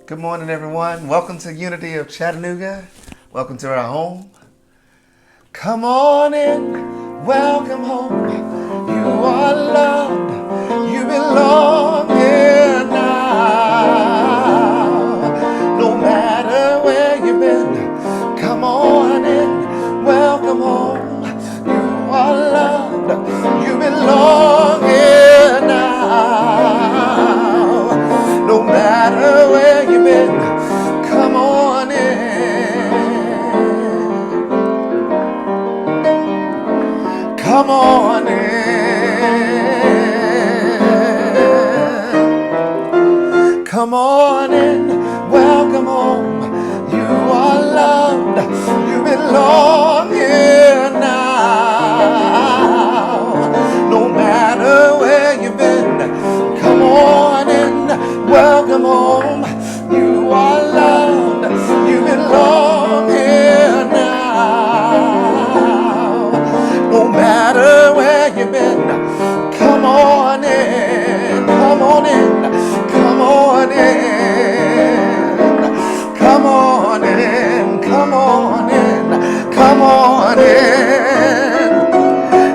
Good morning, everyone. Welcome to Unity of Chattanooga. Welcome to our home. Come on in, welcome home. You are loved, you belong here now. No matter where you've been, come on in, welcome home. You are loved, you belong here now. No matter where you've been, come on in. Come on in. Come on in, welcome home. You are loved, you belong here now. No matter where you've been, come on in, welcome home. You are loved, you belong here now. No matter where you've been, come on in, come on in, come on in, come on in, come on in, come on in,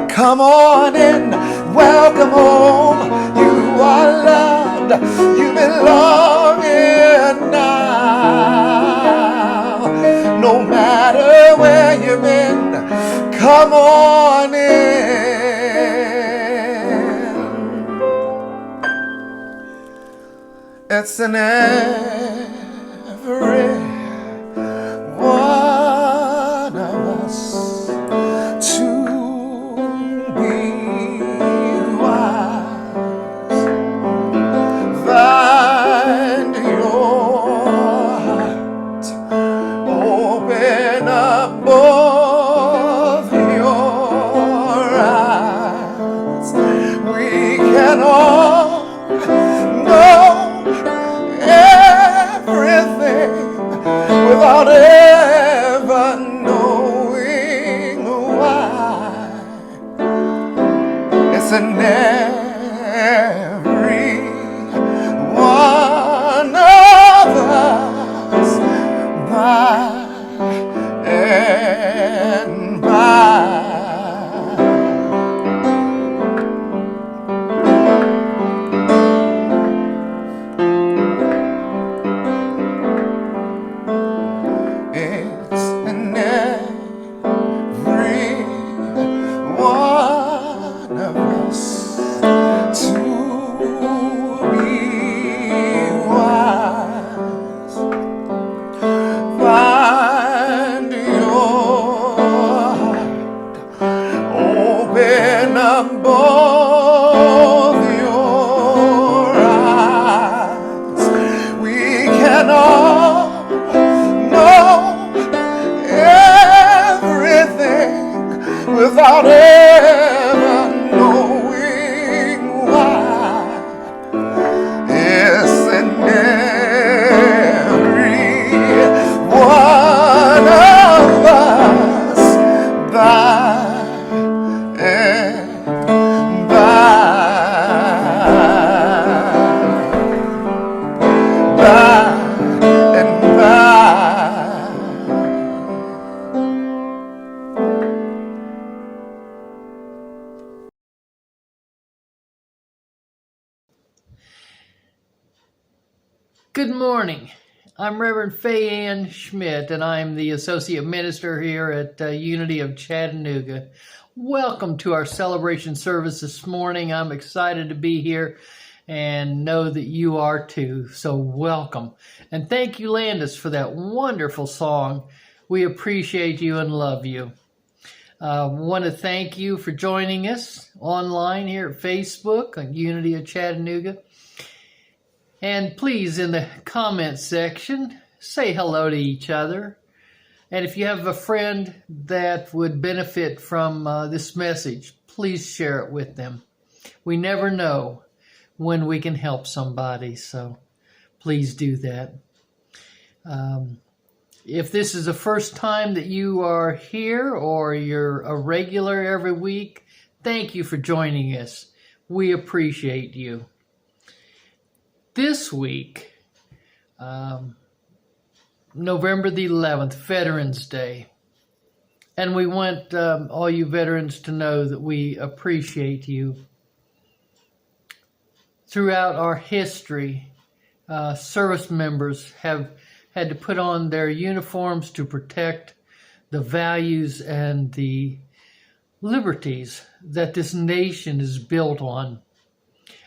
come on in, welcome home. You are loved, you belong here now. No matter where you've been, come on in. It's in every one of us to be Good morning. I'm Reverend Faye Ann Schmidt, and I'm the Associate Minister here at Unity of Chattanooga. Welcome to our celebration service this morning. I'm excited to be here and know that you are too, so welcome. And thank you, Landis, for that wonderful song. We appreciate you and love you. Want to thank you for joining us online here at Facebook on Unity of Chattanooga. And please, in the comments section, say hello to each other. And if you have a friend that would benefit from this message, please share it with them. We never know when we can help somebody, so please do that. If this is the first time that you are here or you're a regular every week, thank you for joining us. We appreciate you. This week, November the 11th, Veterans Day. And we want all you veterans to know that we appreciate you. Throughout our history, service members have had to put on their uniforms to protect the values and the liberties that this nation is built on.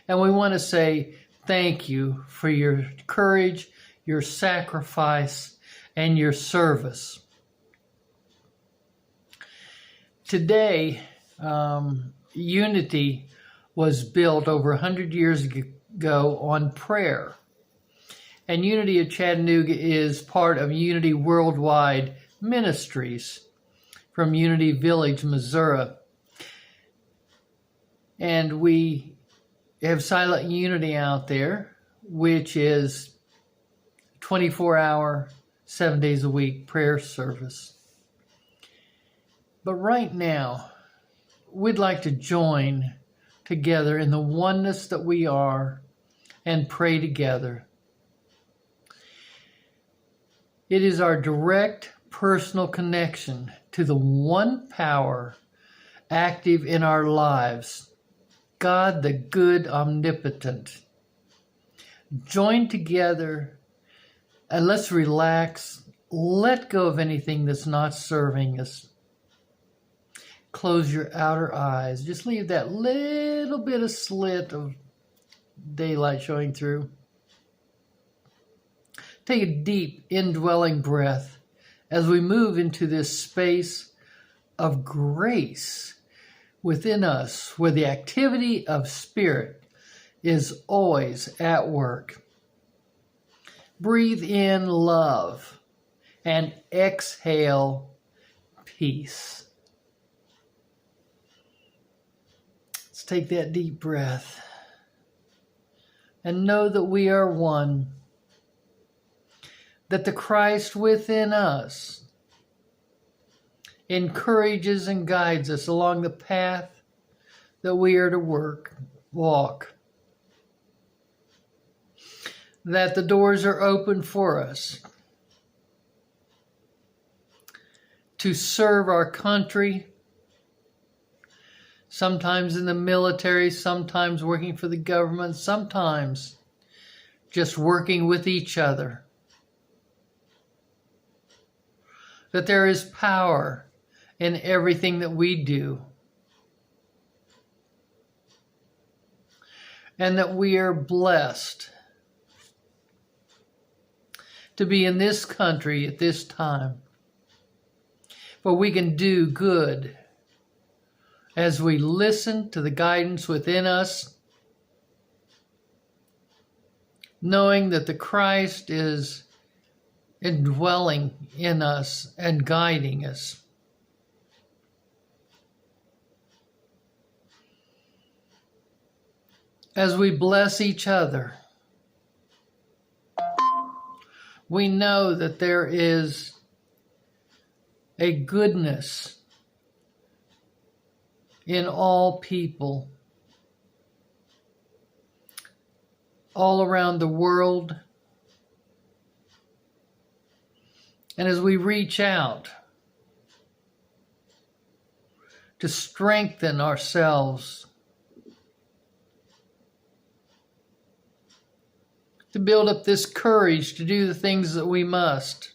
And we want to say thank you for your courage, your sacrifice, and your service. Today, Unity was built over 100 years ago on prayer. And Unity of Chattanooga is part of Unity Worldwide Ministries from Unity Village, Missouri. And we have Silent Unity out there, which is 24-hour, 7 days a week prayer service. But right now, we'd like to join together in the oneness that we are and pray together. It is our direct personal connection to the one power active in our lives, God the good omnipotent. Join together and let's relax. Let go of anything that's not serving us. Close your outer eyes. Just leave that little bit of slit of daylight showing through. Take a deep indwelling breath as we move into this space of grace within us, where the activity of spirit is always at work. Breathe in love and exhale peace. Let's take that deep breath and know that we are one, that the Christ within us encourages and guides us along the path that we are to walk. That the doors are open for us to serve our country, sometimes in the military, sometimes working for the government, sometimes just working with each other. That there is power in everything that we do. And that we are blessed to be in this country at this time, where we can do good as we listen to the guidance within us, knowing that the Christ is indwelling in us and guiding us. As we bless each other, we know that there is a goodness in all people, all around the world. And as we reach out to strengthen ourselves, to build up this courage to do the things that we must.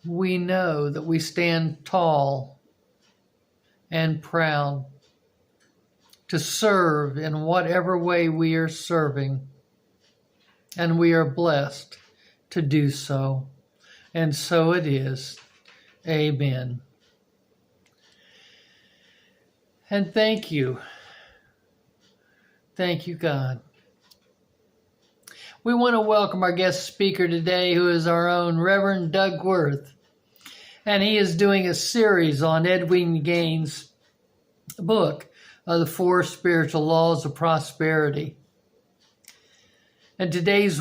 We know that we stand tall and proud to serve in whatever way we are serving, and we are blessed to do so. And so it is. Amen. And thank you. Thank you, God. We want to welcome our guest speaker today, who is our own Rev Doug Werth. And he is doing a series on Edwene Gaines' book, The Four Spiritual Laws of Prosperity. And today's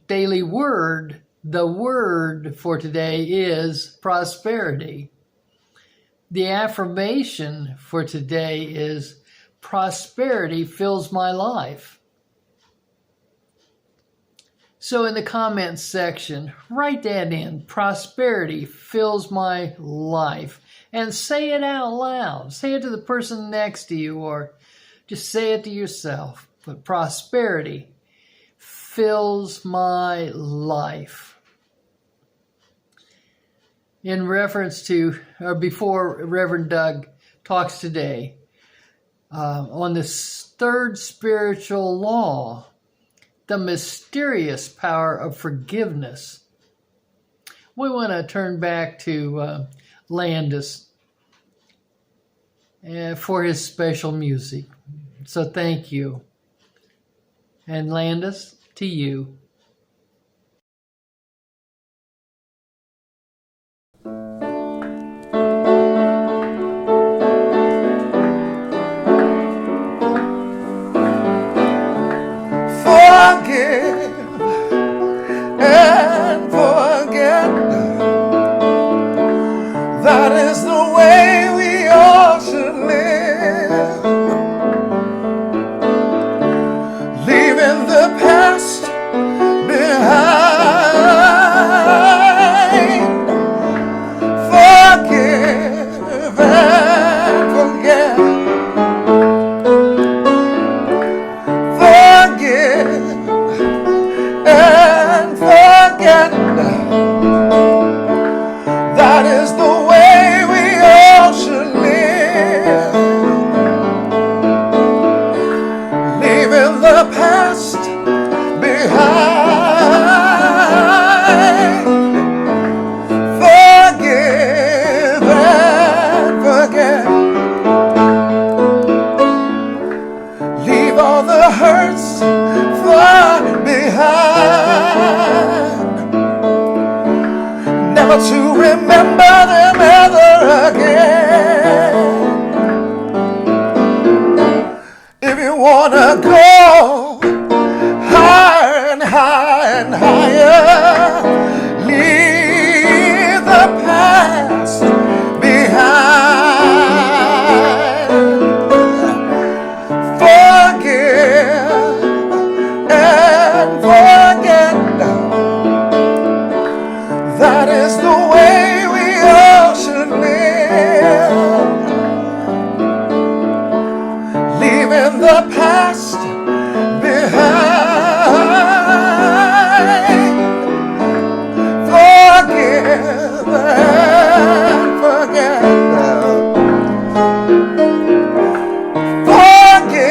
daily word, the word for today is prosperity. The affirmation for today is prosperity fills my life. So in the comments section, write that in, prosperity fills my life, and say it out loud. Say it to the person next to you, or just say it to yourself. But prosperity fills my life. In reference to, or before Reverend Doug talks today, on this third spiritual law, the mysterious power of forgiveness. We want to turn back to Landis for his special music. So thank you. And Landis, to you. Forgive and forget. That is the way we all should live. Leaving the past behind. Forgive and forget. Forgive and forget. That is the way we all should live. Leaving the past behind. Forgive and forget. Leave all the hurts far behind, never to remember them ever again. If you wanna go higher and higher and higher, leave the past behind. Forgive and forget. That is the way we all should live. Leaving the past behind. Forgive and forget. Forgive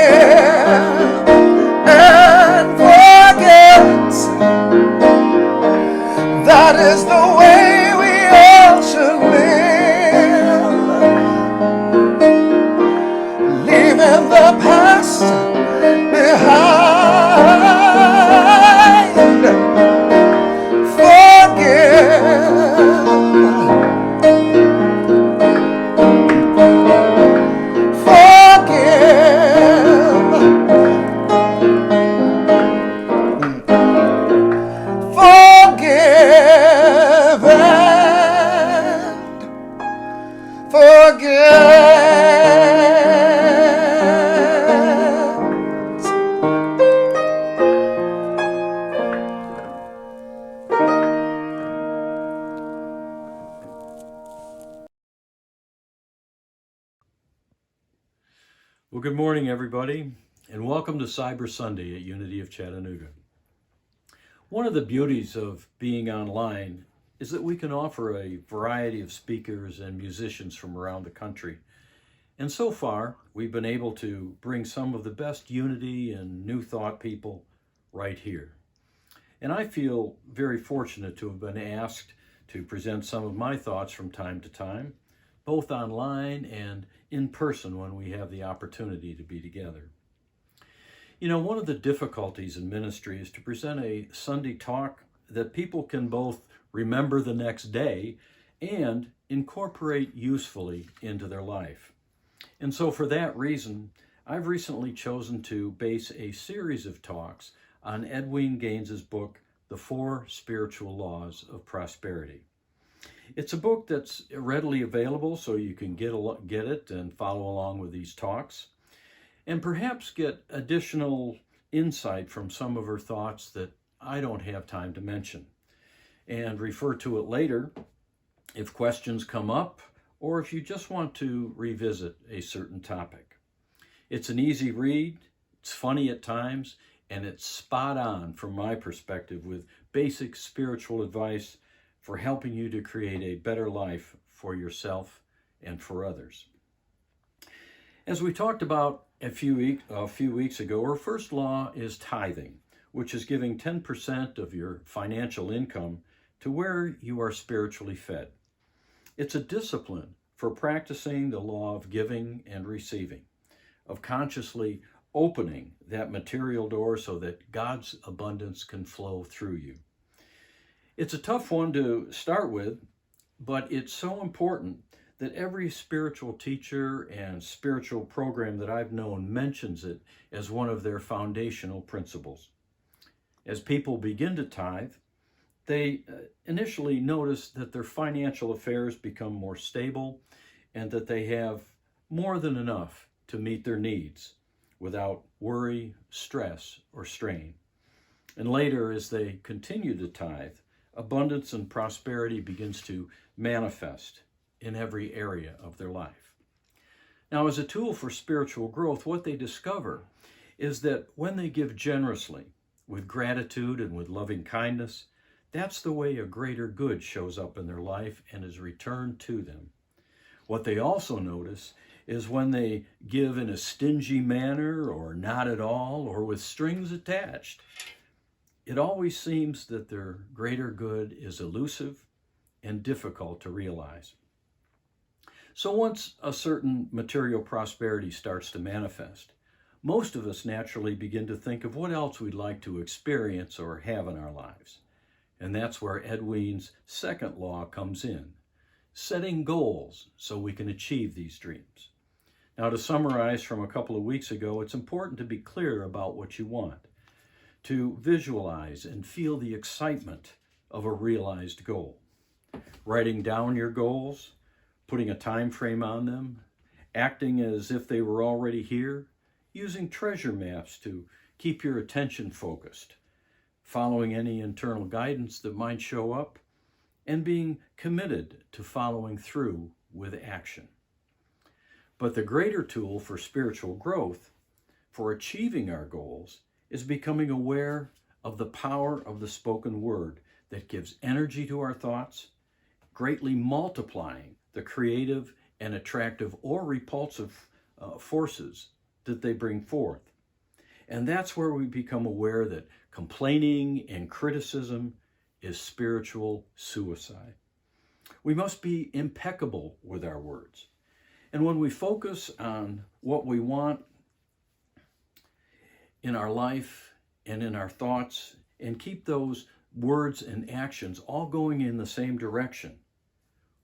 and forget. That is the way we all should live. Leaving the past behind. Forgive. Forgive and forget. morning, everybody, and welcome to Cyber Sunday at Unity of Chattanooga. One of the beauties of being online is that we can offer a variety of speakers and musicians from around the country. And so far, we've been able to bring some of the best Unity and New Thought people right here. And I feel very fortunate to have been asked to present some of my thoughts from time to time, both online and in person when we have the opportunity to be together. You know, one of the difficulties in ministry is to present a Sunday talk that people can both remember the next day and incorporate usefully into their life. And so for that reason, I've recently chosen to base a series of talks on Edwene Gaines' book, The 4 Spiritual Laws of Prosperity. It's a book that's readily available, so you can get it and follow along with these talks, and perhaps get additional insight from some of her thoughts that I don't have time to mention, and refer to it later if questions come up or if you just want to revisit a certain topic. It's an easy read, it's funny at times, and it's spot on from my perspective with basic spiritual advice for helping you to create a better life for yourself and for others. As we talked about a few weeks ago, our first law is tithing, which is giving 10% of your financial income to where you are spiritually fed. It's a discipline for practicing the law of giving and receiving, of consciously opening that material door so that God's abundance can flow through you. It's a tough one to start with, but it's so important that every spiritual teacher and spiritual program that I've known mentions it as one of their foundational principles. As people begin to tithe, they initially notice that their financial affairs become more stable and that they have more than enough to meet their needs without worry, stress, or strain. And later, as they continue to tithe, abundance and prosperity begins to manifest in every area of their life. Now, as a tool for spiritual growth, what they discover is that when they give generously, with gratitude and with loving kindness, that's the way a greater good shows up in their life and is returned to them. What they also notice is when they give in a stingy manner or not at all or with strings attached, it always seems that their greater good is elusive and difficult to realize. So once a certain material prosperity starts to manifest, most of us naturally begin to think of what else we'd like to experience or have in our lives. And that's where Edwene's second law comes in, setting goals so we can achieve these dreams. Now, to summarize from a couple of weeks ago, it's important to be clear about what you want, to visualize and feel the excitement of a realized goal. Writing down your goals, putting a time frame on them, acting as if they were already here, using treasure maps to keep your attention focused, following any internal guidance that might show up, and being committed to following through with action. But the greater tool for spiritual growth, for achieving our goals, is becoming aware of the power of the spoken word that gives energy to our thoughts, greatly multiplying the creative and attractive or repulsive forces that they bring forth. And that's where we become aware that complaining and criticism is spiritual suicide. We must be impeccable with our words. And when we focus on what we want in our life and in our thoughts and keep those words and actions all going in the same direction,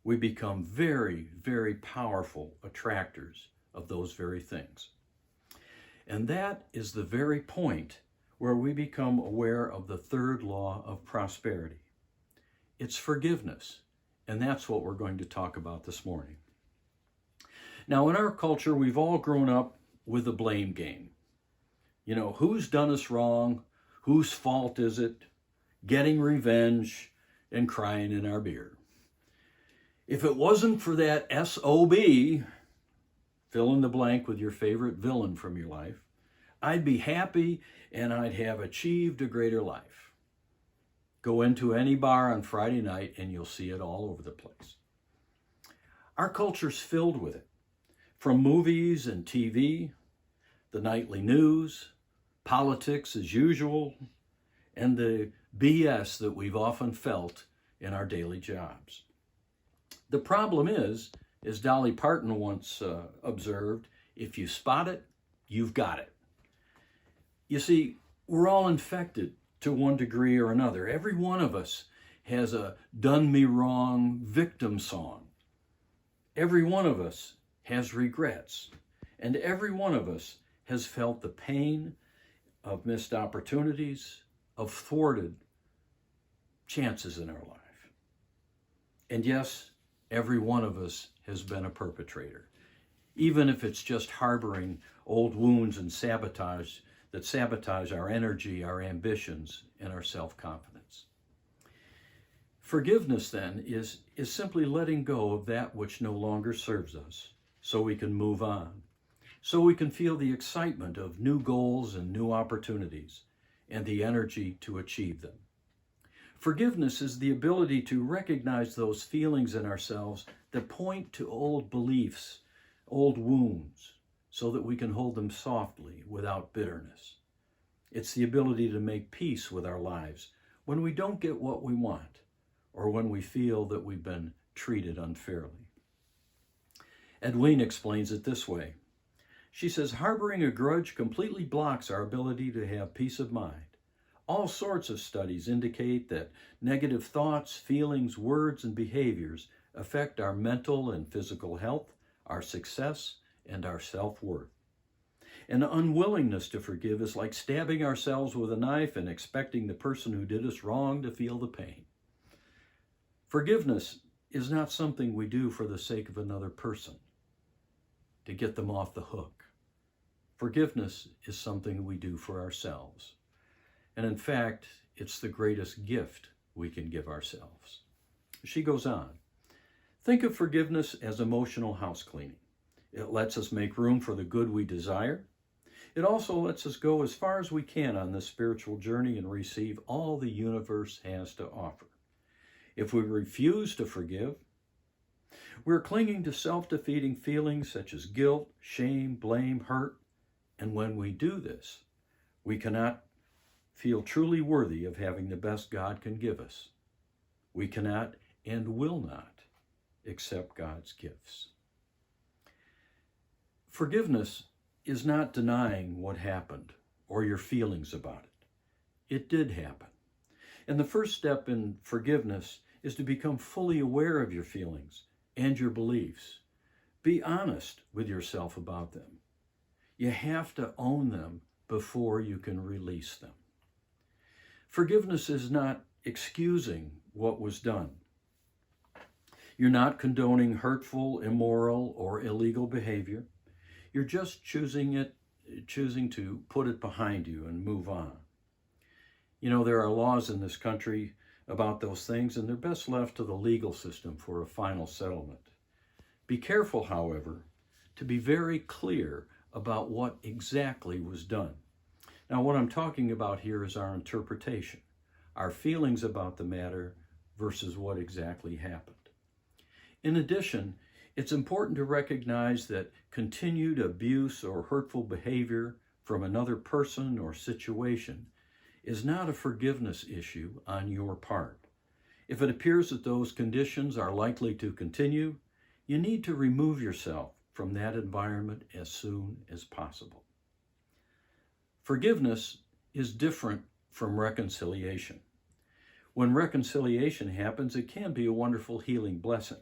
we become very, very powerful attractors of those very things. And that is the very point where we become aware of the third law of prosperity. It's forgiveness, and that's what we're going to talk about this morning. Now, in our culture, we've all grown up with the blame game. You know, who's done us wrong? Whose fault is it? Getting revenge and crying in our beer. If it wasn't for that SOB, fill in the blank with your favorite villain from your life. I'd be happy and I'd have achieved a greater life. Go into any bar on Friday night and you'll see it all over the place. Our culture's filled with it. From movies and TV, the nightly news, politics as usual, and the BS that we've often felt in our daily jobs. The problem is, as Dolly Parton once observed, if you spot it, you've got it. You see, we're all infected to one degree or another. Every one of us has a done me wrong victim song. Every one of us has regrets. And every one of us has felt the pain of missed opportunities, of thwarted chances in our life. And yes, every one of us has been a perpetrator, even if it's just harboring old wounds and sabotage our energy, our ambitions, and our self-confidence. Forgiveness, then, is simply letting go of that which no longer serves us so we can move on, so we can feel the excitement of new goals and new opportunities and the energy to achieve them. Forgiveness is the ability to recognize those feelings in ourselves that point to old beliefs, old wounds, so that we can hold them softly without bitterness. It's the ability to make peace with our lives when we don't get what we want or when we feel that we've been treated unfairly. Edwene explains it this way. She says, harboring a grudge completely blocks our ability to have peace of mind. All sorts of studies indicate that negative thoughts, feelings, words, and behaviors affect our mental and physical health, our success, and our self-worth. An unwillingness to forgive is like stabbing ourselves with a knife and expecting the person who did us wrong to feel the pain. Forgiveness is not something we do for the sake of another person, to get them off the hook. Forgiveness is something we do for ourselves. And in fact, it's the greatest gift we can give ourselves. She goes on, think of forgiveness as emotional house cleaning. It lets us make room for the good we desire. It also lets us go as far as we can on this spiritual journey and receive all the universe has to offer. If we refuse to forgive, we're clinging to self-defeating feelings such as guilt, shame, blame, hurt. And when we do this, we cannot feel truly worthy of having the best God can give us. We cannot and will not accept God's gifts. Forgiveness is not denying what happened or your feelings about it. It did happen. And the first step in forgiveness is to become fully aware of your feelings and your beliefs. Be honest with yourself about them. You have to own them before you can release them. Forgiveness is not excusing what was done. You're not condoning hurtful, immoral, or illegal behavior. You're just choosing to put it behind you and move on. You know, there are laws in this country about those things, and they're best left to the legal system for a final settlement. Be careful, however, to be very clear about what exactly was done. Now, what I'm talking about here is our interpretation, our feelings about the matter versus what exactly happened. In addition, it's important to recognize that continued abuse or hurtful behavior from another person or situation is not a forgiveness issue on your part. If it appears that those conditions are likely to continue, you need to remove yourself from that environment as soon as possible. Forgiveness is different from reconciliation. When reconciliation happens, it can be a wonderful healing blessing.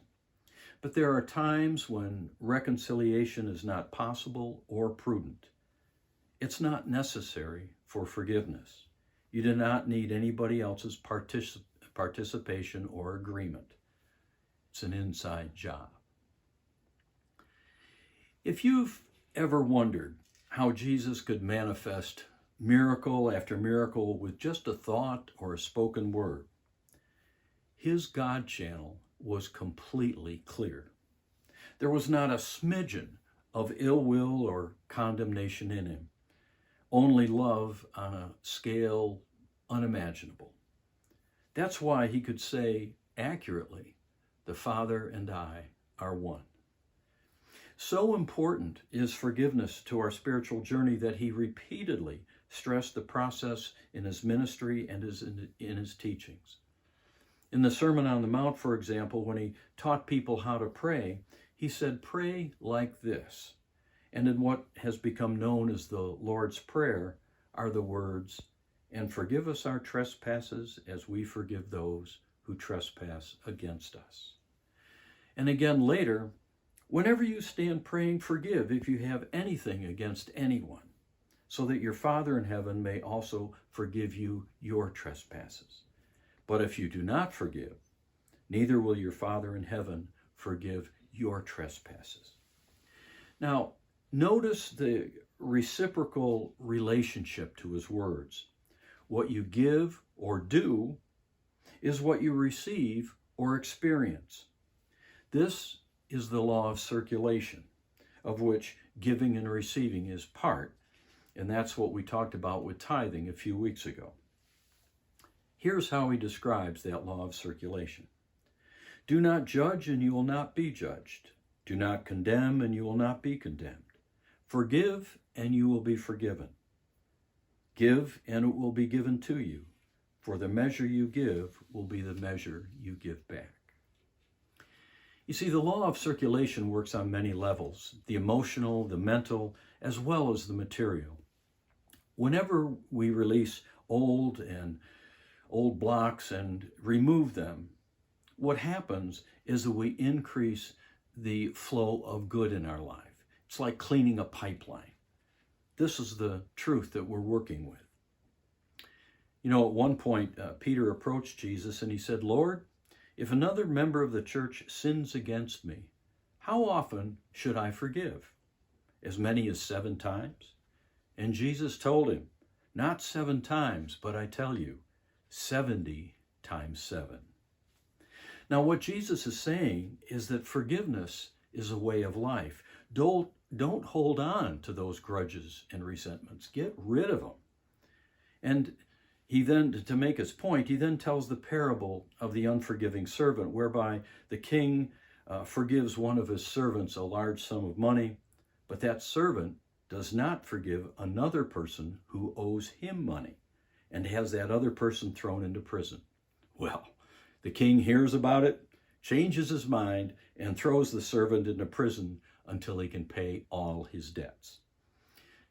But there are times when reconciliation is not possible or prudent. It's not necessary for forgiveness. You do not need anybody else's participation or agreement. It's an inside job. If you've ever wondered how Jesus could manifest miracle after miracle with just a thought or a spoken word, his God channel was completely clear. There was not a smidgen of ill will or condemnation in him, only love on a scale unimaginable. That's why he could say accurately, "The Father and I are one." So important is forgiveness to our spiritual journey that he repeatedly stressed the process in his ministry and in his teachings. In the Sermon on the Mount, for example, when he taught people how to pray, he said, "Pray like this." And in what has become known as the Lord's Prayer are the words, "And forgive us our trespasses as we forgive those who trespass against us." And again later, "Whenever you stand praying, forgive if you have anything against anyone, so that your Father in heaven may also forgive you your trespasses. But if you do not forgive, neither will your Father in heaven forgive your trespasses." Now, notice the reciprocal relationship to his words. What you give or do is what you receive or experience. This is the law of circulation, of which giving and receiving is part, and that's what we talked about with tithing a few weeks ago. Here's how he describes that law of circulation. "Do not judge, and you will not be judged. Do not condemn, and you will not be condemned. Forgive, and you will be forgiven. Give, and it will be given to you. For the measure you give will be the measure you give back." You see, the law of circulation works on many levels, the emotional, the mental, as well as the material. Whenever we release old blocks and remove them, what happens is that we increase the flow of good in our life. It's like cleaning a pipeline. This is the truth that we're working with. You know, at one point, Peter approached Jesus and he said, "Lord, if another member of the church sins against me, how often should I forgive? As many as 7 times? And Jesus told him, "Not 7 times, but I tell you, 70 times 7. Now, what Jesus is saying is that forgiveness is a way of life. Don't hold on to those grudges and resentments. Get rid of them. And he then, to make his point, he then tells the parable of the unforgiving servant, whereby the king forgives one of his servants a large sum of money, but that servant does not forgive another person who owes him money and has that other person thrown into prison. Well, the king hears about it, changes his mind, and throws the servant into prison until he can pay all his debts."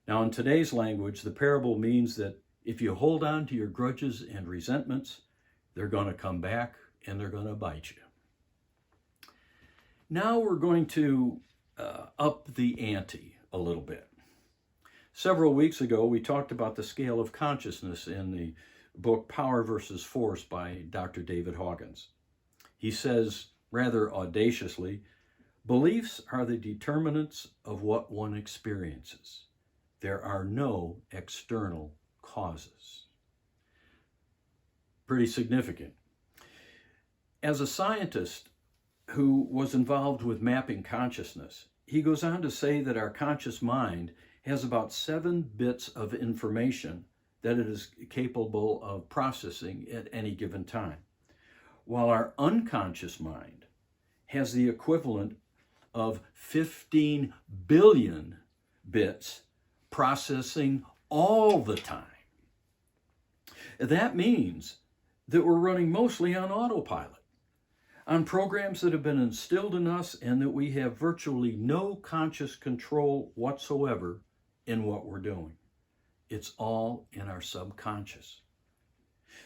Now, in today's language, the parable means that if you hold on to your grudges and resentments, they're going to come back and they're going to bite you. Now we're going to up the ante a little bit. Several weeks ago, we talked about the scale of consciousness in the book Power versus Force by Dr. David Hawkins. He says, rather audaciously, "Beliefs are the determinants of what one experiences. There are no external causes." Pretty significant. As a scientist who was involved with mapping consciousness, he goes on to say that our conscious mind has about 7 bits of information that it is capable of processing at any given time, while our unconscious mind has the equivalent of 15 billion bits processing all the time. That means that we're running mostly on autopilot, on programs that have been instilled in us, and that we have virtually no conscious control whatsoever in what we're doing. It's all in our subconscious.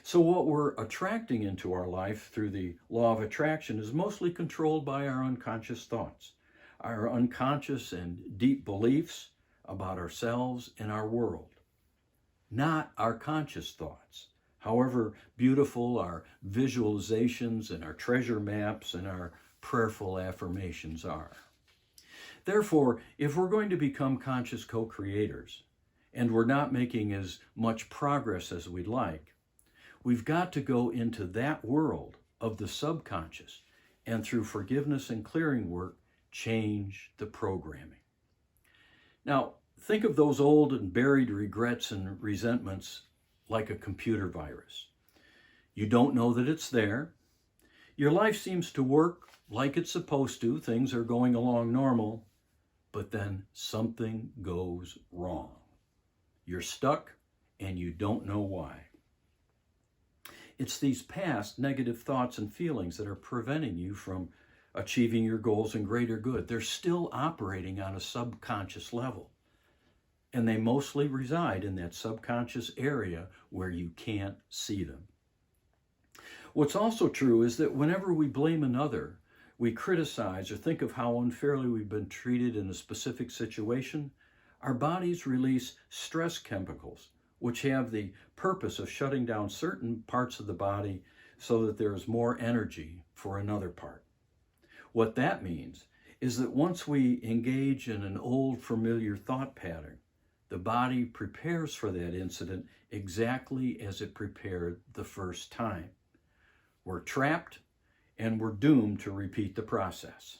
So what we're attracting into our life through the law of attraction is mostly controlled by our unconscious thoughts, our unconscious and deep beliefs about ourselves and our world, not our conscious thoughts. However beautiful our visualizations and our treasure maps and our prayerful affirmations are. Therefore, if we're going to become conscious co-creators, and we're not making as much progress as we'd like, we've got to go into that world of the subconscious and through forgiveness and clearing work, change the programming. Now, think of those old and buried regrets and resentments like a computer virus. You don't know that it's there. Your life seems to work like it's supposed to. Things are going along normal, but then something goes wrong. You're stuck and you don't know why. It's these past negative thoughts and feelings that are preventing you from achieving your goals and greater good. They're still operating on a subconscious level, and they mostly reside in that subconscious area where you can't see them. What's also true is that whenever we blame another, we criticize or think of how unfairly we've been treated in a specific situation, our bodies release stress chemicals, which have the purpose of shutting down certain parts of the body so that there is more energy for another part. What that means is that once we engage in an old familiar thought pattern, the body prepares for that incident exactly as it prepared the first time. We're trapped and we're doomed to repeat the process.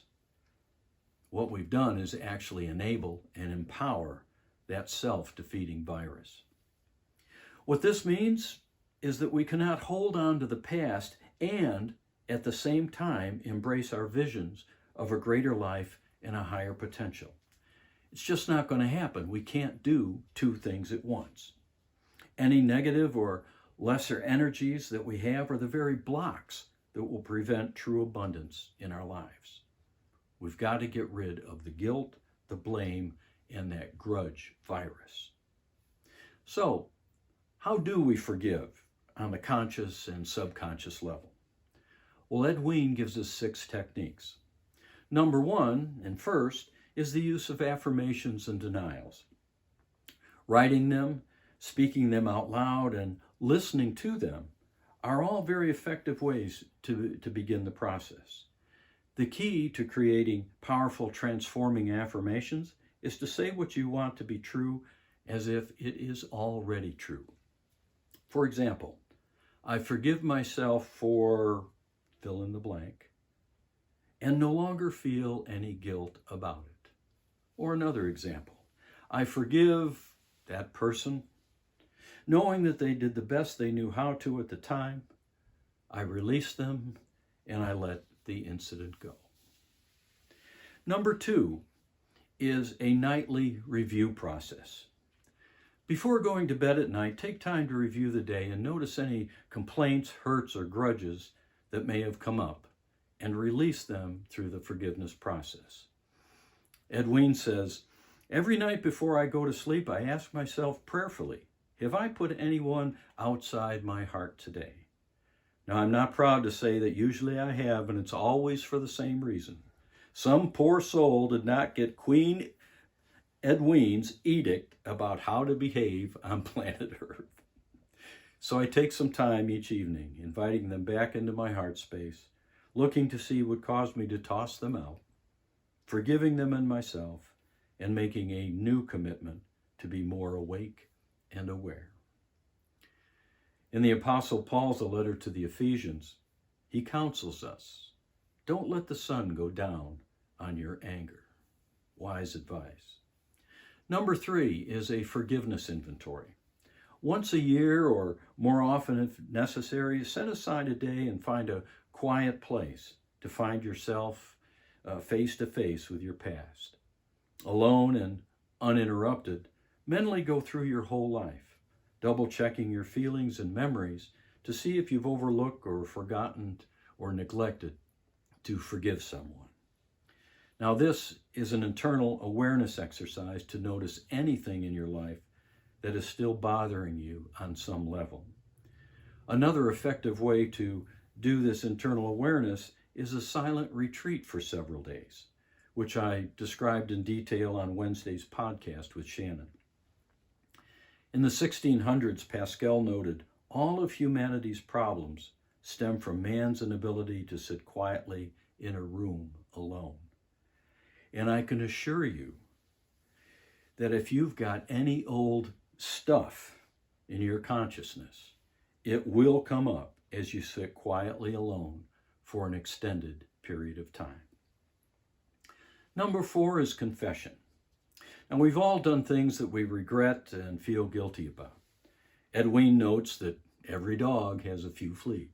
What we've done is actually enable and empower that self-defeating virus. What this means is that we cannot hold on to the past and at the same time embrace our visions of a greater life and a higher potential. It's just not going to happen. We can't do two things at once. Any negative or lesser energies that we have are the very blocks that will prevent true abundance in our lives. We've got to get rid of the guilt, the blame, and that grudge virus. So, how do we forgive on the conscious and subconscious level? Well, Edwene gives us 6 techniques. Number 1, and first, is the use of affirmations and denials. Writing them, speaking them out loud, and listening to them are all very effective ways to begin the process. The key to creating powerful, transforming affirmations is to say what you want to be true as if it is already true. For example, I forgive myself for fill in the blank and no longer feel any guilt about it. Or another example, I forgive that person, knowing that they did the best they knew how to at the time. I release them and I let the incident go. Number 2 is a nightly review process. Before going to bed at night, take time to review the day and notice any complaints, hurts, or grudges that may have come up and release them through the forgiveness process. Edwene says, every night before I go to sleep, I ask myself prayerfully, have I put anyone outside my heart today? Now, I'm not proud to say that usually I have, and it's always for the same reason. Some poor soul did not get Queen Edwene's edict about how to behave on planet Earth. So I take some time each evening, inviting them back into my heart space, looking to see what caused me to toss them out, forgiving them and myself, and making a new commitment to be more awake and aware. In the Apostle Paul's letter to the Ephesians, he counsels us, don't let the sun go down on your anger. Wise advice. Number 3 is a forgiveness inventory. Once a year or more often if necessary, set aside a day and find a quiet place to find yourself face to face with your past. Alone and uninterrupted, mentally go through your whole life, double checking your feelings and memories to see if you've overlooked or forgotten or neglected to forgive someone. Now, this is an internal awareness exercise to notice anything in your life that is still bothering you on some level. Another effective way to do this internal awareness is a silent retreat for several days, which I described in detail on Wednesday's podcast with Shannon. In the 1600s, Pascal noted, all of humanity's problems stem from man's inability to sit quietly in a room alone. And I can assure you that if you've got any old stuff in your consciousness, it will come up as you sit quietly alone for an extended period of time. Number 4 is confession. And we've all done things that we regret and feel guilty about. Edwene notes that every dog has a few fleas.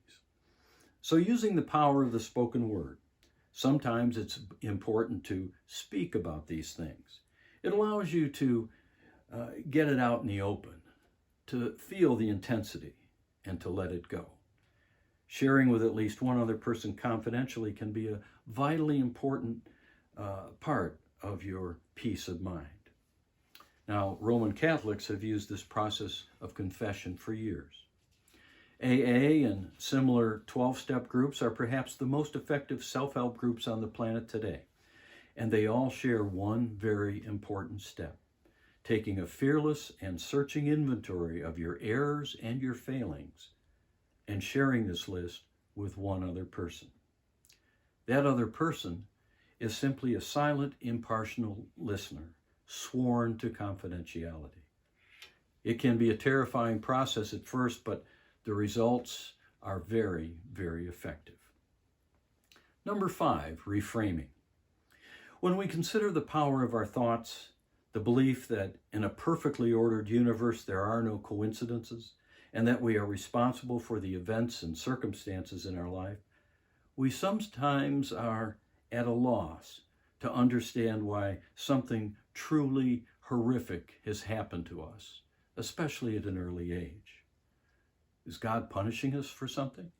So using the power of the spoken word, sometimes it's important to speak about these things. It allows you to get it out in the open, to feel the intensity, and to let it go. Sharing with at least one other person confidentially can be a vitally important part of your peace of mind. Now, Roman Catholics have used this process of confession for years. AA and similar 12-step groups are perhaps the most effective self-help groups on the planet today, and they all share one very important step: taking a fearless and searching inventory of your errors and your failings, and sharing this list with one other person. That other person is simply a silent, impartial listener, sworn to confidentiality. It can be a terrifying process at first, but the results are very, very effective. Number 5, reframing. When we consider the power of our thoughts, the belief that in a perfectly ordered universe there are no coincidences, and that we are responsible for the events and circumstances in our life, we sometimes are at a loss to understand why something truly horrific has happened to us, especially at an early age. Is God punishing us for something?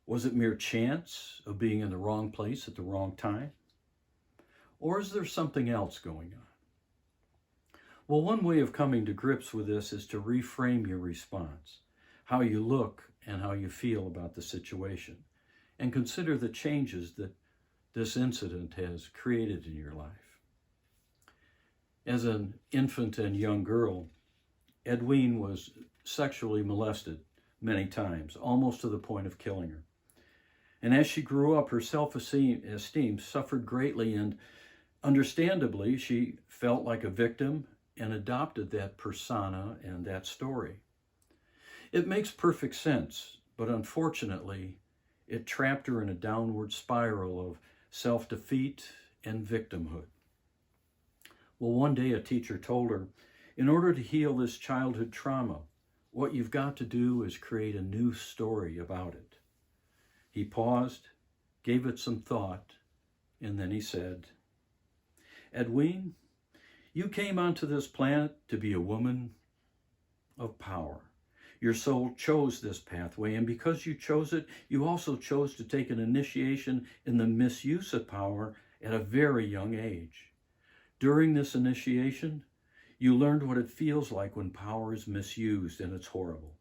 Was it mere chance of being in the wrong place at the wrong time? Or is there something else going on? Well, one way of coming to grips with this is to reframe your response, how you look and how you feel about the situation, and consider the changes that this incident has created in your life. As an infant and young girl, Edwene was sexually molested many times, almost to the point of killing her. And as she grew up, her self-esteem suffered greatly, and understandably, she felt like a victim and adopted that persona and that story. It makes perfect sense, but unfortunately, it trapped her in a downward spiral of self-defeat and victimhood. Well, one day a teacher told her, in order to heal this childhood trauma, what you've got to do is create a new story about it. He paused, gave it some thought, and then he said, Edwene, you came onto this planet to be a woman of power. Your soul chose this pathway, and because you chose it, you also chose to take an initiation in the misuse of power at a very young age. During this initiation, you learned what it feels like when power is misused, and it's horrible.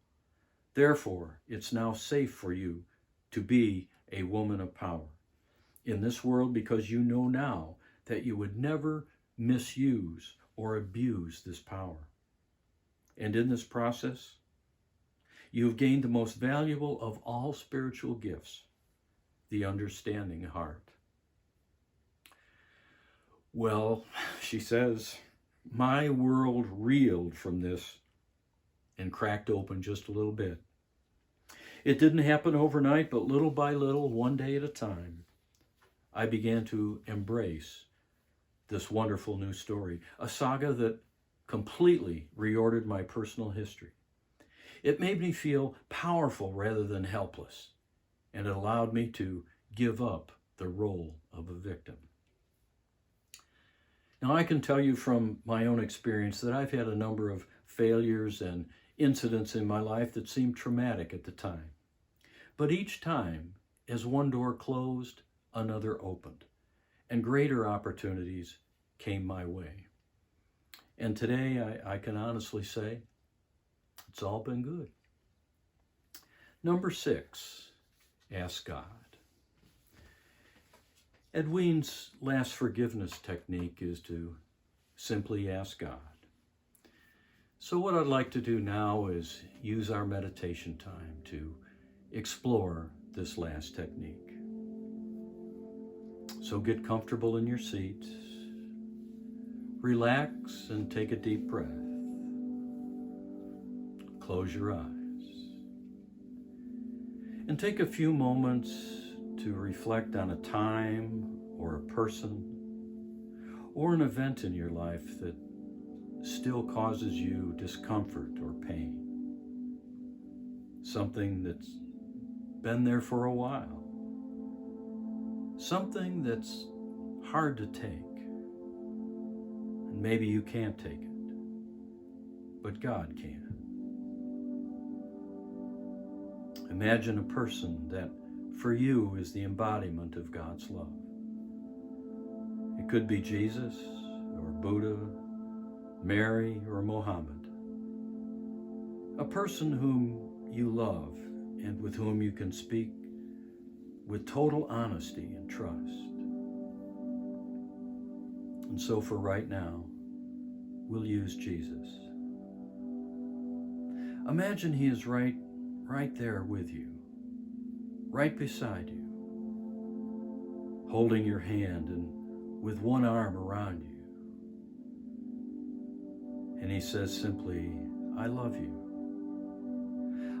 Therefore, it's now safe for you to be a woman of power in this world, because you know now that you would never misuse or abuse this power. And in this process, you've gained the most valuable of all spiritual gifts, the understanding heart. Well, she says, my world reeled from this and cracked open just a little bit. It didn't happen overnight, but little by little, one day at a time, I began to embrace this wonderful new story, a saga that completely reordered my personal history. It made me feel powerful rather than helpless, and it allowed me to give up the role of a victim. Now, I can tell you from my own experience that I've had a number of failures and incidents in my life that seemed traumatic at the time. But each time, as one door closed, another opened, and greater opportunities came my way. And today, I can honestly say, it's all been good. Number 6, ask God. Edwene's last forgiveness technique is to simply ask God. So what I'd like to do now is use our meditation time to explore this last technique. So get comfortable in your seat, relax, and take a deep breath. Close your eyes and take a few moments to reflect on a time or a person or an event in your life that still causes you discomfort or pain. Something that's been there for a while. Something that's hard to take. And maybe you can't take it, but God can. Imagine a person that for you is the embodiment of God's love. It could be Jesus or Buddha, Mary or Mohammed. A person whom you love and with whom you can speak with total honesty and trust. And so for right now, we'll use Jesus. Imagine he is right there with you, right beside you, holding your hand and with one arm around you. And he says simply, I love you.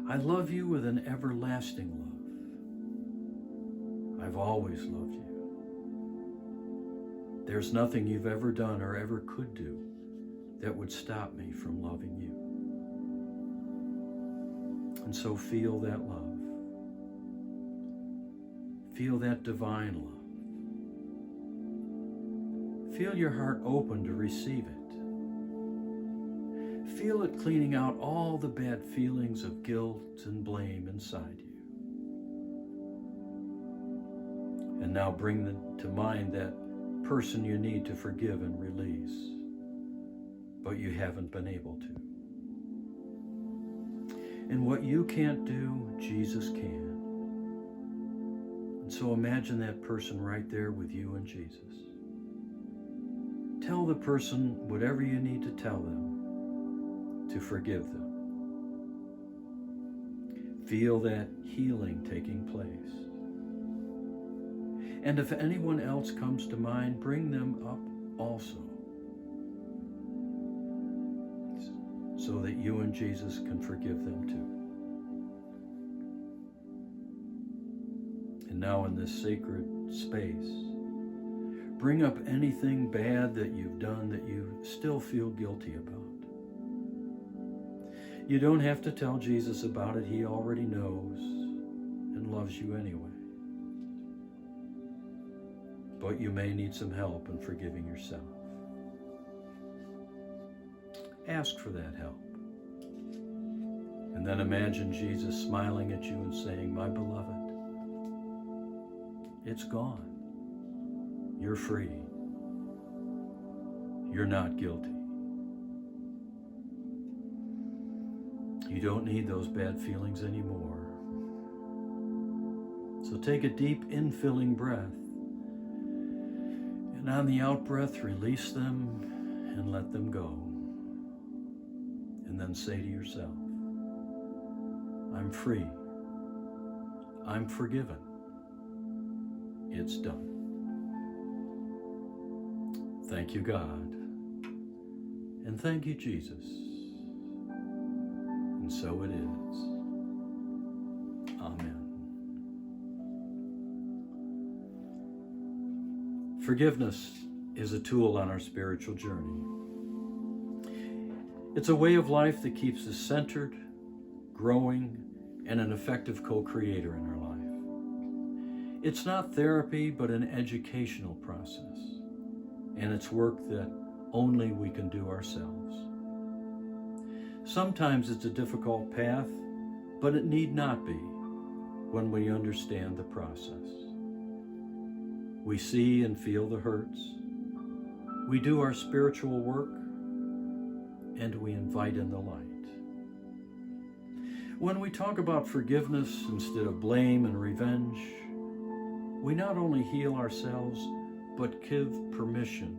I love you with an everlasting love. I've always loved you. There's nothing you've ever done or ever could do that would stop me from loving you. And so feel that love. Feel that divine love. Feel your heart open to receive it. Feel it cleaning out all the bad feelings of guilt and blame inside you. And now bring to mind that person you need to forgive and release, but you haven't been able to. And what you can't do, Jesus can. And so imagine that person right there with you and Jesus. Tell the person whatever you need to tell them to forgive them. Feel that healing taking place. And if anyone else comes to mind, bring them up also, so that you and Jesus can forgive them too. And now in this sacred space, bring up anything bad that you've done that you still feel guilty about. You don't have to tell Jesus about it. He already knows and loves you anyway. But you may need some help in forgiving yourself. Ask for that help. And then imagine Jesus smiling at you and saying, my beloved, it's gone. You're free. You're not guilty. You don't need those bad feelings anymore. So take a deep infilling breath. And on the out-breath, release them and let them go. And then say to yourself, I'm free. I'm forgiven. It's done. Thank you, God. And thank you, Jesus. And so it is. Amen. Forgiveness is a tool on our spiritual journey. It's a way of life that keeps us centered, growing, and an effective co-creator in our life. It's not therapy, but an educational process, and it's work that only we can do ourselves. Sometimes it's a difficult path, but it need not be when we understand the process. We see and feel the hurts. We do our spiritual work, and we invite in the light. When we talk about forgiveness instead of blame and revenge, we not only heal ourselves, but give permission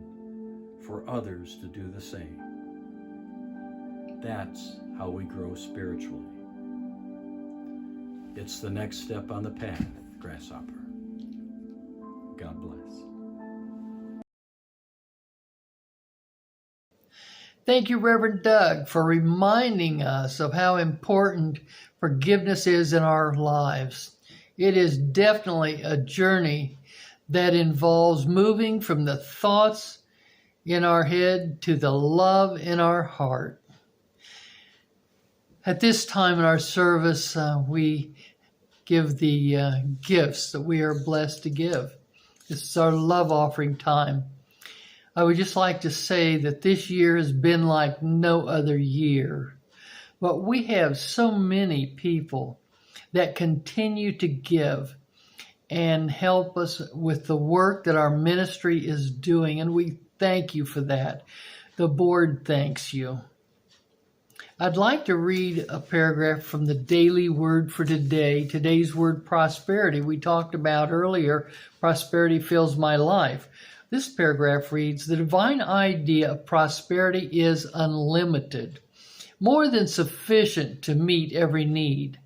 for others to do the same. That's how we grow spiritually. It's the next step on the path, grasshopper. God bless. Thank you, Reverend Doug, for reminding us of how important forgiveness is in our lives. It is definitely a journey that involves moving from the thoughts in our head to the love in our heart. At this time in our service, we give the gifts that we are blessed to give. This is our love offering time. I would just like to say that this year has been like no other year. But we have so many people that continue to give and help us with the work that our ministry is doing, and we thank you for that. The board thanks you. I'd like to read a paragraph from the daily word for today. Today's word, prosperity. We talked about earlier, prosperity fills my life. This paragraph reads, the divine idea of prosperity is unlimited, more than sufficient to meet every need.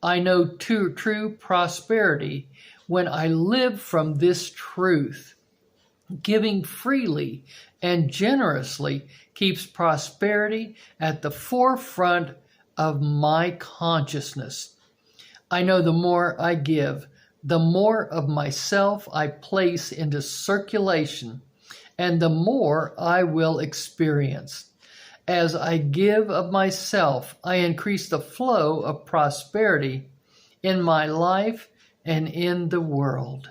I know true prosperity when I live from this truth. Giving freely and generously keeps prosperity at the forefront of my consciousness. I know the more I give, the more of myself I place into circulation, and the more I will experience. As I give of myself, I increase the flow of prosperity in my life and in the world.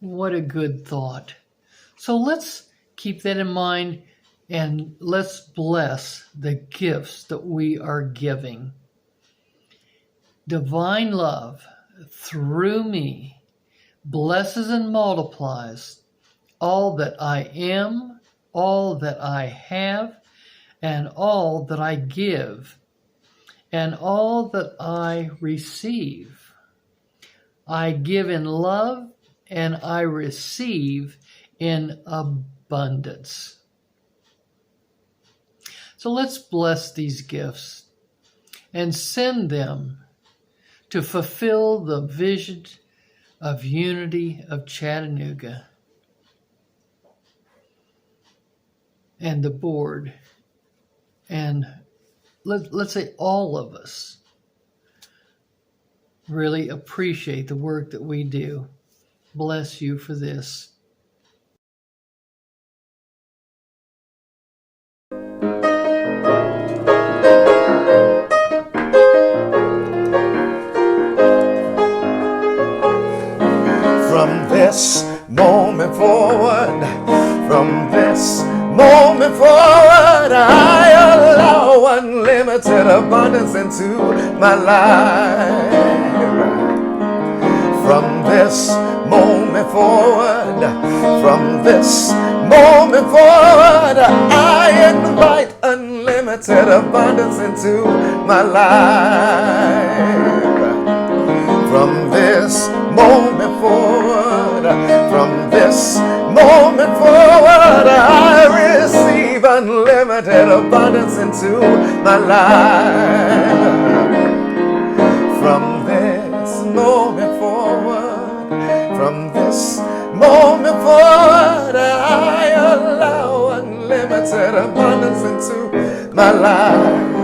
What a good thought. So let's keep that in mind and let's bless the gifts that we are giving. Divine love through me blesses and multiplies all that I am, all that I have, and all that I give, and all that I receive. I give in love and I receive in abundance. So let's bless these gifts and send them to fulfill the vision of unity of Chattanooga and the board. And let's say all of us really appreciate the work that we do. Bless you for this. From this moment forward, from this moment forward, I allow unlimited abundance into my life. From this moment forward, from this moment forward, I invite unlimited abundance into my life. From this moment forward, from this moment forward, I receive unlimited abundance into my life. From this moment forward, from this moment forward, I allow unlimited abundance into my life.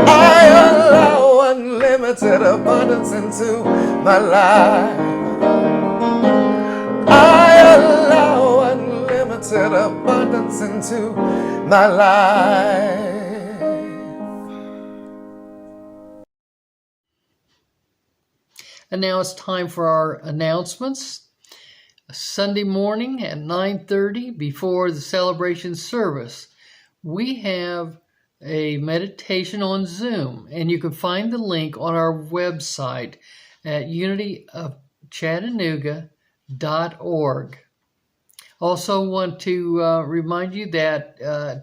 I allow unlimited abundance into my life. I allow unlimited abundance into my life. And now it's time for our announcements. Sunday morning at 9:30 before the celebration service, we have a meditation on Zoom, and you can find the link on our website at unityofchattanooga.org. Also want to remind you that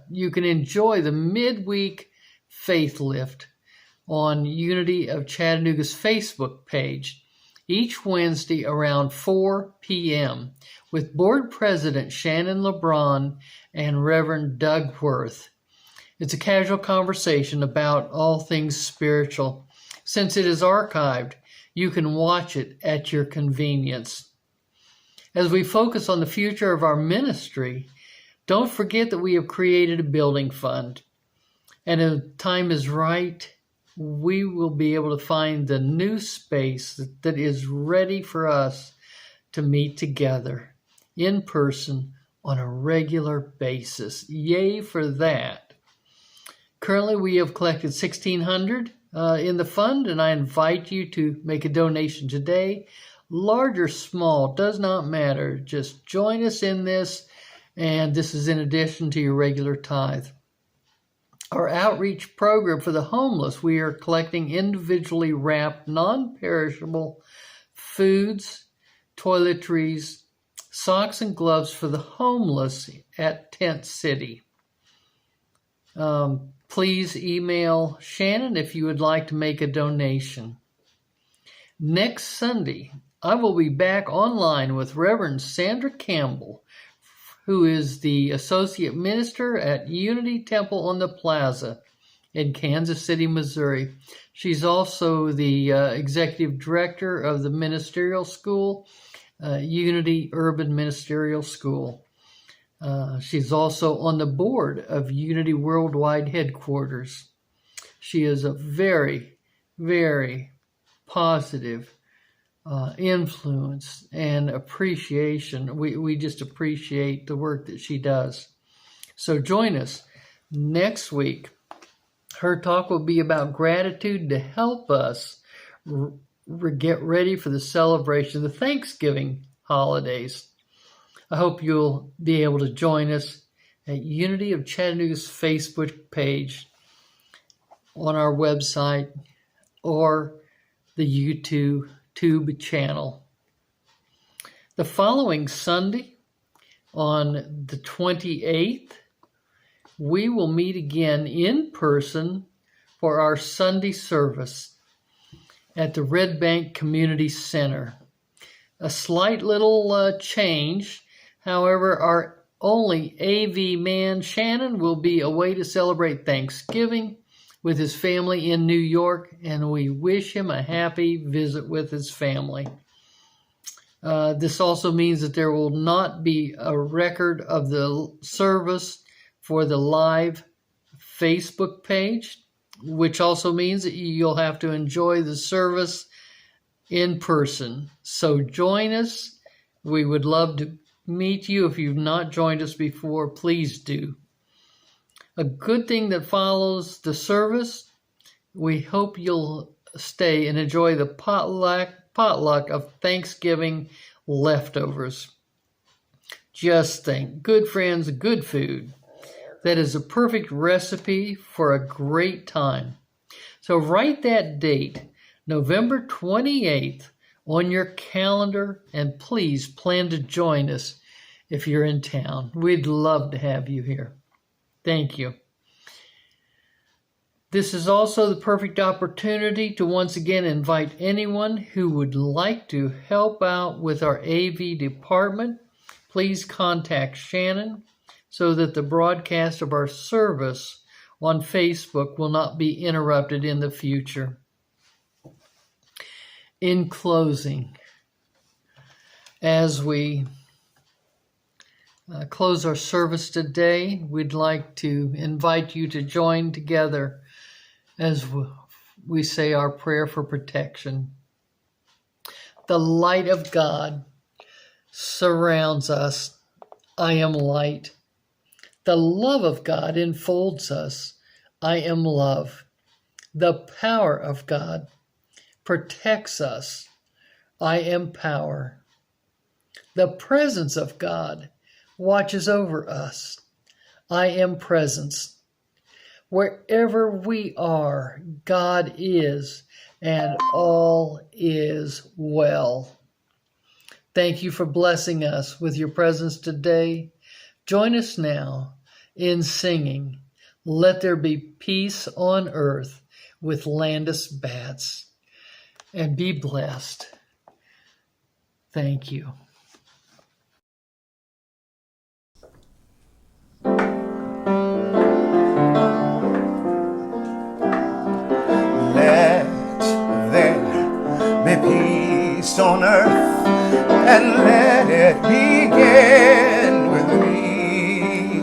you can enjoy the midweek faith lift on Unity of Chattanooga's Facebook page each Wednesday around 4 p.m. with Board President Shannon LeBron and Rev Doug Werth. It's a casual conversation about all things spiritual. Since it is archived, you can watch it at your convenience. As we focus on the future of our ministry, don't forget that we have created a building fund. And if the time is right, we will be able to find the new space that is ready for us to meet together in person on a regular basis. Yay for that. Currently, we have collected $1,600 in the fund, and I invite you to make a donation today. Large or small, does not matter. Just join us in this, and this is in addition to your regular tithe. Our outreach program for the homeless, we are collecting individually wrapped, non-perishable foods, toiletries, socks, and gloves for the homeless at Tent City. Please email Shannon if you would like to make a donation. Next Sunday, I will be back online with Reverend Sandra Campbell, who is the Associate Minister at Unity Temple on the Plaza in Kansas City, Missouri. She's also the Executive Director of the Ministerial School, Unity Urban Ministerial School. She's also on the board of Unity Worldwide Headquarters. She is a very, very positive influence and appreciation. We just appreciate the work that she does. So join us next week. Her talk will be about gratitude to help us get ready for the celebration of the Thanksgiving holidays. I hope you'll be able to join us at Unity of Chattanooga's Facebook page, on our website, or the YouTube channel. The following Sunday, on the 28th, we will meet again in person for our Sunday service at the Red Bank Community Center. A slight little change. However, our only AV man, Shannon, will be away to celebrate Thanksgiving with his family in New York, and we wish him a happy visit with his family. This also means that there will not be a record of the service for the live Facebook page, which also means that you'll have to enjoy the service in person. So join us. We would love to meet you. If you've not joined us before, please do. A good thing that follows the service, we hope you'll stay and enjoy the potluck of Thanksgiving leftovers. Just think, good friends, good food. That is a perfect recipe for a great time. So write that date, November 28th, on your calendar, and please plan to join us if you're in town. We'd love to have you here. Thank you. This is also the perfect opportunity to once again invite anyone who would like to help out with our AV department. Please contact Shannon so that the broadcast of our service on Facebook will not be interrupted in the future. In closing, as we close our service today, we'd like to invite you to join together as we say our prayer for protection. The light of God surrounds us. I am light. The love of God enfolds us. I am love. The power of God protects us. I am power. The presence of God watches over us. I am presence. Wherever we are, God is, and all is well. Thank you for blessing us with your presence today. Join us now in singing, Let There Be Peace on Earth with Landis Batts. And be blessed. Thank you. Let there be peace on earth, and let it begin with me.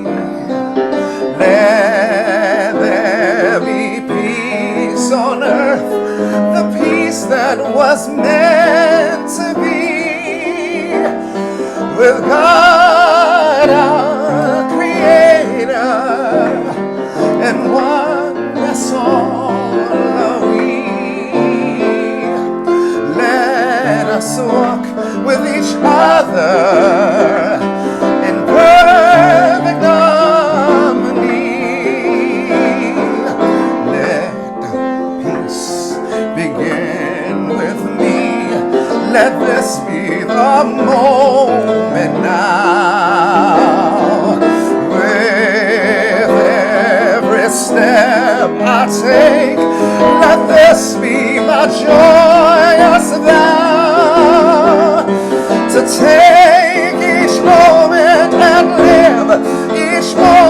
Let there be peace on earth, the peace that was meant to be with God. a moment now. With every step I take, let this be my joyous vow, to take each moment and live each moment